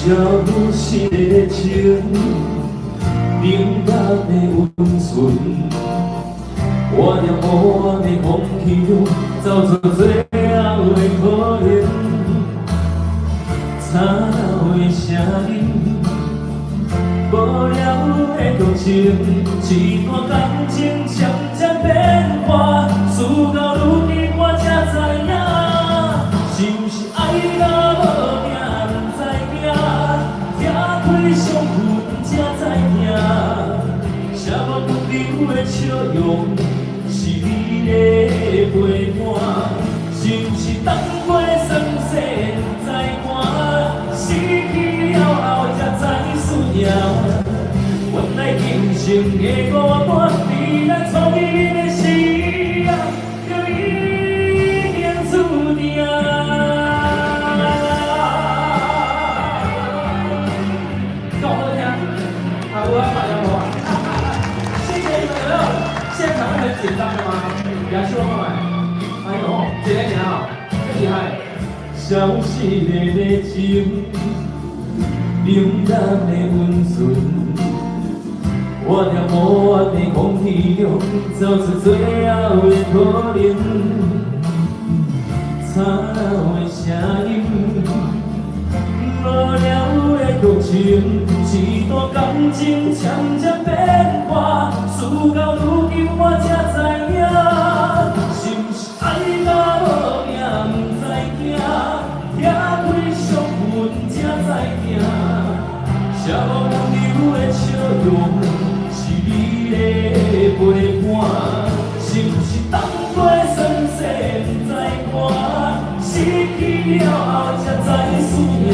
消失的情，冷淡的溫存，我在黑暗的空氣中走出最後的可能，吵鬧的聲音，無聊的劇情，一段感情漸漸變化，事到如今我才知影，是不是愛到無命？傷痕才知影，寫我不流的笑容，是你的陪伴。是不是當過酸澀才寒，失去了後才知思念。原來人生的孤單，比咱初見的時就已經注定。緊張的嗎？楊希望慢慢，哎呦，簡單簡單啊，更厲害。消失的熱情，冷淡的溫存，我在黑暗的空氣中走出最後的可能，吵鬧的聲音，無聊的劇情，一段感情漸漸變化，事到如今我才知影，是不是愛到無命不知驚，拆開傷痕才知影，寫我不流的笑容，是你的陪伴。是不是當過酸澀不知寒，失去了後才知思念。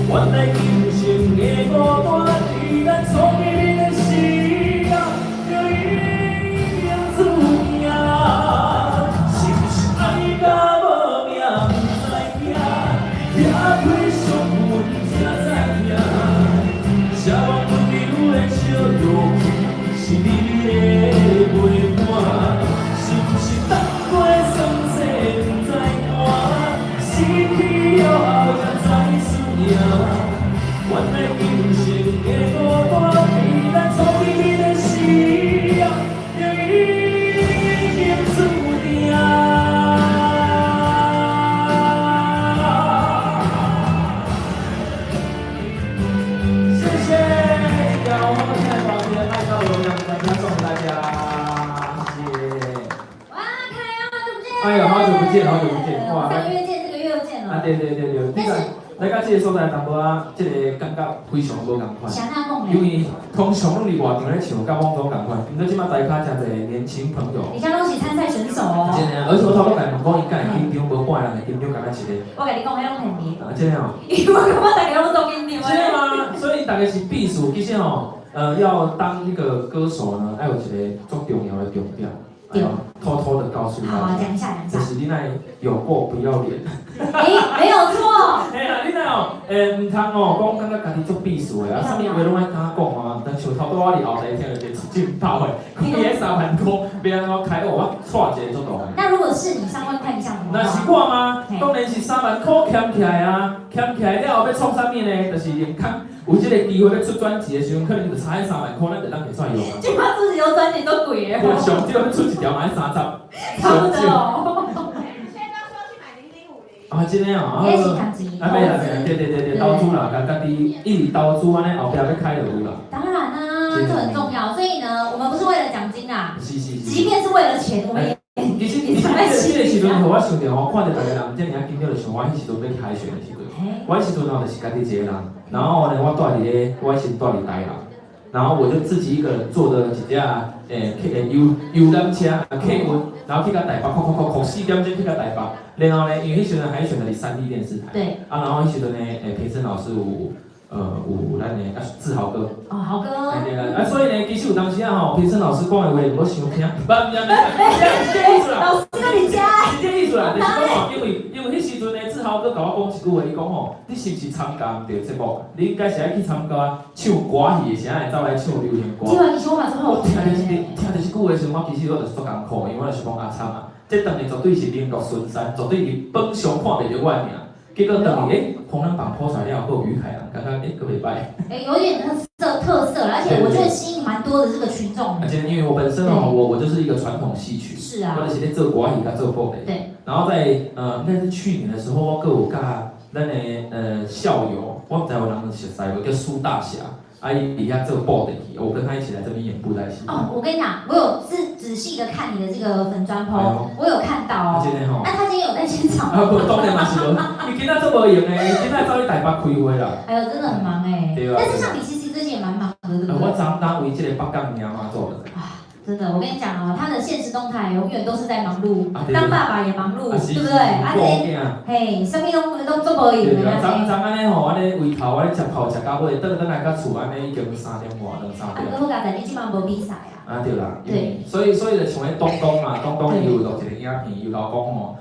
原來人生的孤單，比咱初見的時就已經注定。是不是愛到無命不知驚，拆開傷痕才知影，寫我不流的笑容，是你的陪伴。是不是當過酸澀不知寒，失去了後才知思念。原來人生的孤單，比咱初見的時就已經注定。謝謝，讓我們現在把今天愛到有兩個歌送給大家，謝謝。哇，凱陽，好久不見！哎呀，好久不見，好久不見！哇，上個月見，這個月又見了。啊，對。但是來到這個所在，淡薄仔這個感覺非常無共款。因為通常攏佇外場咧唱，甲網絡共款。毋過即馬台下真儕年輕朋友。你像攏是參賽選手哦。真的，而且我頭殼來問講，伊敢會緊張，無半個人會緊張，敢若一個。我甲你講，迄攏騙你。啊，真的哦。因為我大家攏做緊張。真的嗎？所以大家是必須，其實哦，要當一個歌手呢，要有一個足重要的重點。偷偷的告訴大家，好，講一下，就是你那有過不要臉。沒有錯。哎呀，你那哦，唔通哦，講感覺家己做秘書的啊，啥物話攏愛敢講啊，但像頭拄我佇後台聽就出勁爆的，伊迄3萬塊，別人我開我錯一個做大。那如果是你3萬塊，你想怎麼？那是我嗎？當然是3萬塊欠起來啊，欠起來了後要創啥物呢？就是連看有這個機會要出專輯的時候，可能就差迄3萬塊，咱就當袂算用啊。就怕自己有專輯都貴耶。對，上少要出一條嘛，30。差不多。啊，真的哦，啊，沒啦，對，投資啦，家己一直投資安尼，後壁要開就有啦。當然啦，這很重要，所以呢，我們不是為了獎金啦，即便是為了錢，我們也其實這個時陣，我想到吼，看到大家人這爾緊張的想，我迄時陣要去海選的時陣，我迄時陣吼就是家己一個人，然後呢，我住佇咧，我先住佇台南。然後我就自己一個人坐着一架遊覽車客運，然後去到台北，哭4點鐘去到台北。然後呢，因為迄時陣海選的是3D電視台，對。啊，然後迄時陣呢，培生老師有咱的志豪哥。哦，豪哥。對啦，啊，所以呢，其實有當時啊吼，培生老師講的話，我想聽，不，是這意思啦。老師跟你講。是這意思啦，就是講吼，因為迄時陣呢，志豪哥甲我講一句話，伊講吼，你是不是參加唔到節目？你應該是愛去參加唱歌戲的時候，會走來唱流行歌。我聽就是句話的時候，我其實我就是足艱苦，因為我就是講阿慘啊，這當然絕對是名落孫山，絕對是本上看袂到我的名。結果等於紅人榜拋出來了，還有於凱郎，剛剛個禮拜。有點特色，而且我覺得吸引蠻多的這個群眾。而且因為我本身哦，我就是一個傳統戲曲，是啊，我就是在做國語跟做布袋。對。然後在應該是去年的時候，我跟我咱的校友，我不知道有人熟悉無，叫蘇大俠。阿姨底下做布袋戲，我跟他一起來這邊演布袋戲。哦，我跟你講，我有仔細的看你的這個粉專 po，我有看到哦。那他今天有在現場嗎？不，當然嘛是無。伊今仔做無用誒，今仔走去台北開會啦。哎呦，真的很忙誒。對啊。但是像李希希最近也蠻忙的，對不對？我常當為這個北港娘嘛做的。真的，我跟你講哦，他的現實動態永遠都是在忙碌，當爸爸也忙碌，對不對？嘿，什麼都做無用的。昨安尼吼，安尼胃頭安尼食泡食到尾，轉來到厝安尼已經3點外2、3點。好佳哉，你即馬無比賽啊？對啦。對。所以就像迄東東嘛，東東伊有錄一個影片，伊有講吼，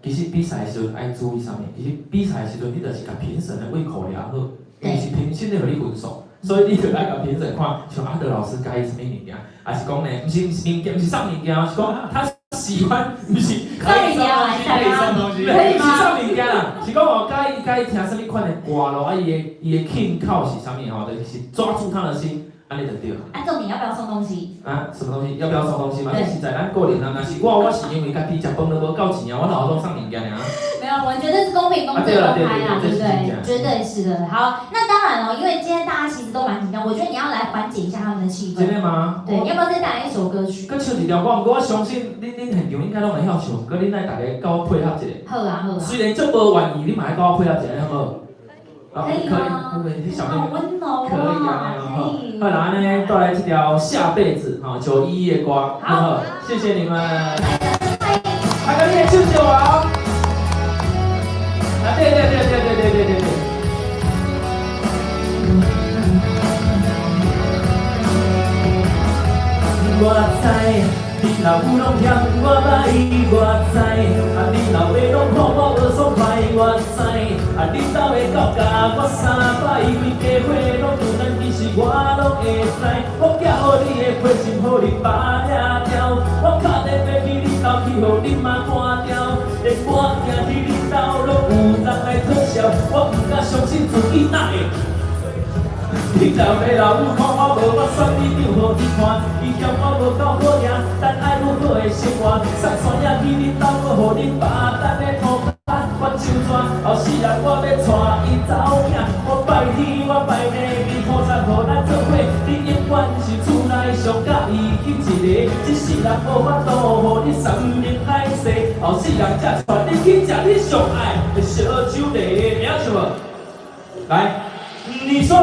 其實比賽的時陣愛注意啥物？其實比賽的時陣，你著是甲評審的胃口抓好，伊是評審的互你分數。所以你就來甲評審看，像阿德老師介意什麼物件，還是講呢？不是物件，不是送物件，是講他喜歡，不是可以送東西，可以嗎？是送物件啦，是講哦，介意聽什麼款的歌咯，啊，伊的口口是啥物吼？就是抓住他的心，安尼就對了。重點要不要送東西？什麼東西？要不要送東西嘛？實在咱個人啊，若是我是因為家己食飯都無夠錢啊，我哪有都送物件啊？沒有，我覺得是公平、公正、公開啦，對不對？絕對是的。好，那當然了，因為今天大家其實都蠻緊張，我覺得你要來緩解一下他們的氣氛。真的嗎？對，你要不要再帶來一首歌曲？佮唱一條歌，我相信恁現場應該攏會曉唱，佮恁來大家甲我配合一下。好啊，好啊。雖然足無願意，你嘛來甲我配合一下，好無？可以嗎？可以，好溫柔啊！可以啊，好，然後呢，帶來這條下輩子哈911的歌，好，謝謝你們。還有你的舅舅啊！對。我知，你若有攏嫌我歹，我知，你若要攏看我無爽快，我知，你兜的狗咬我3擺，規家伙攏有咱，其實我攏會知，我寄予你的花心，予你把掠掉，我打電話去你兜去，予你嘛關掉，連我行去你兜攏有人來討笑，我不敢相信自己哪會。你老爸老母看我無，我選你張予伊看，伊嫌我無夠好命，但愛有好的生活，送山野去你兜，我予你把蛋的土巴，我手抓，後世人我要帶伊走行，我拜天我拜地，你菩薩予咱做伙，你永遠是厝內上甲伊緊一個，一世人無法度予你三年歹勢，後世人才帶你去食你上愛的燒酒螺，你要什麼？來，你說。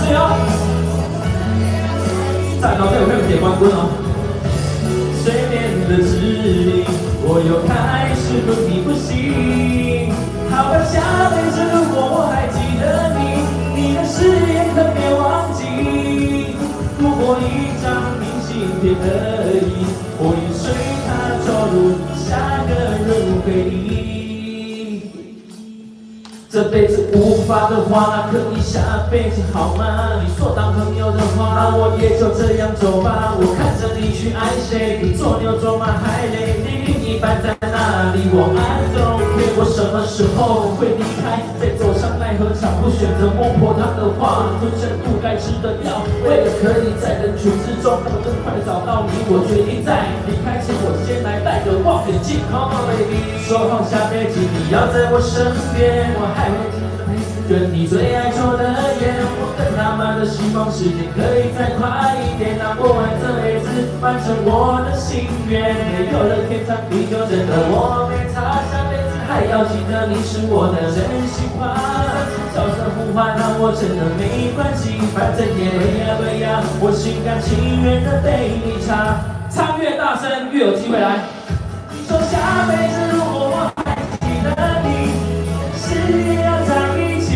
是哦，在老師有沒有鐵冠軍哦？水面的指令，我又開始不離不棄。好吧，下輩子如果我還記得你，你的誓言可別忘記。如果一張明信片而已，我已隨它走入下個人物回憶。這輩子無法的話，那可以下輩子好嗎？你說當朋友的話，我也就這樣走吧。我看着你去愛誰，比做牛做馬還累。你另一半在哪裡？我愛都對，我什麼時候會離開？再走上奈何橋，不選擇孟婆湯的話，吞下不該吃的藥。為了可以在人群之中那麼更快的找到你，我決定在離開前，我先來戴個望遠鏡。Come on baby，說好下輩子你要在我身邊，我還跟你最愛抽的煙，我更他媽的希望時間可以再快一點，讓我玩這輩子完成我的心願。沒有了天長地久，真的我沒差，下輩子還要記得你是我的真心話。角色互換，那我真的沒關係，反正也對呀，我心甘情願的被你插。唱越大聲越有機會來。說下輩子如果我還記得你，誓言要在一起。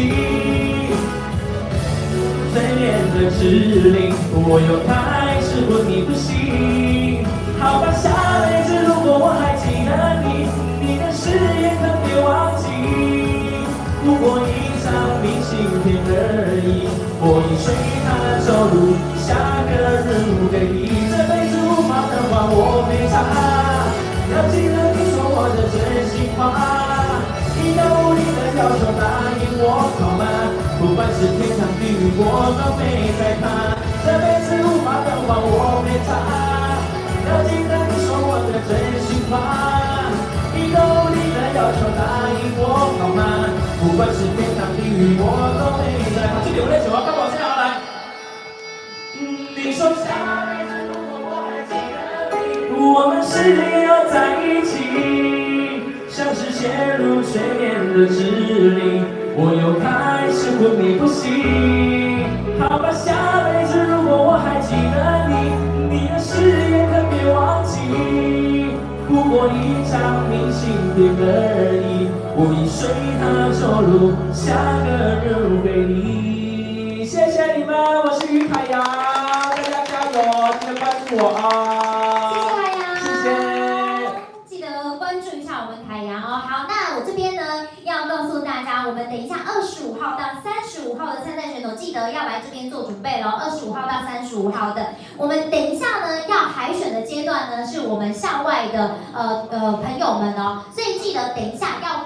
嘴臉的指令，我又開始不離不棄。好吧，下輩子如果我還記得你，你的誓言可別忘記。如果一張明信片而已，我已隨它走入下個人物回憶。這輩子無法的話，我沒差。要記得你說我的真心話。求答應我好嗎？不管是天堂地獄，我都沒在怕。這輩子無法的話，我沒差。要記得你說我的真心話，一個無理的要求答應我好嗎？不管是天堂地獄，我都沒在怕。這裡我來講話，幫我先好來。你說下輩子如果我還記得你，我們是也要在一起，像是陷入催眠的指令，我又開始昏迷不醒。好吧，下輩子如果我還記得你，你的誓言可別忘記。不過一張明信片而已，我已隨它走路，下個人回憶。謝謝你們，我是於凱陽，大家加油，記得關注我啊！謝謝凱陽，謝謝，記得關注一下我們凱陽哦。好，那我這邊呢要告訴大家，我們等一下25號到35號的參賽選手，記得要來這邊做準備咯。25號到35號的，我們等一下呢要海選的階段呢，是我們校外的朋友們哦，所以記得等一下要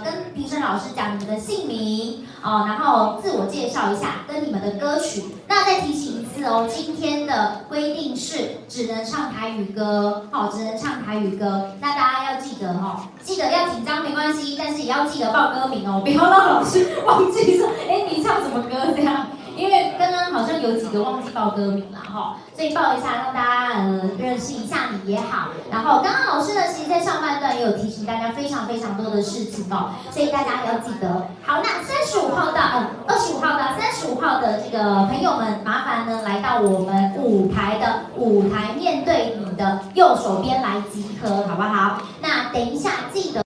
跟評審老師講你們的姓名哦，然後自我介紹一下，跟你們的歌曲。那再提醒一次哦，今天的規定是只能唱台語歌，哦，只能唱台語歌。那大家要記得哦，记得要緊張沒關係，但是也要記得報歌名哦，不要讓老師忘記說，哎，你唱什麼歌這樣。因為剛剛好像有幾個忘記報歌名了哈，所以報一下，讓大家認識一下你也好。然後剛剛老師呢，其實在上半段也有提醒大家非常非常多的事情哦，所以大家要記得。好，那25號到25號到35號的這個朋友們，麻煩呢來到我們舞台面對你的右手邊來集合，好不好？那等一下記得。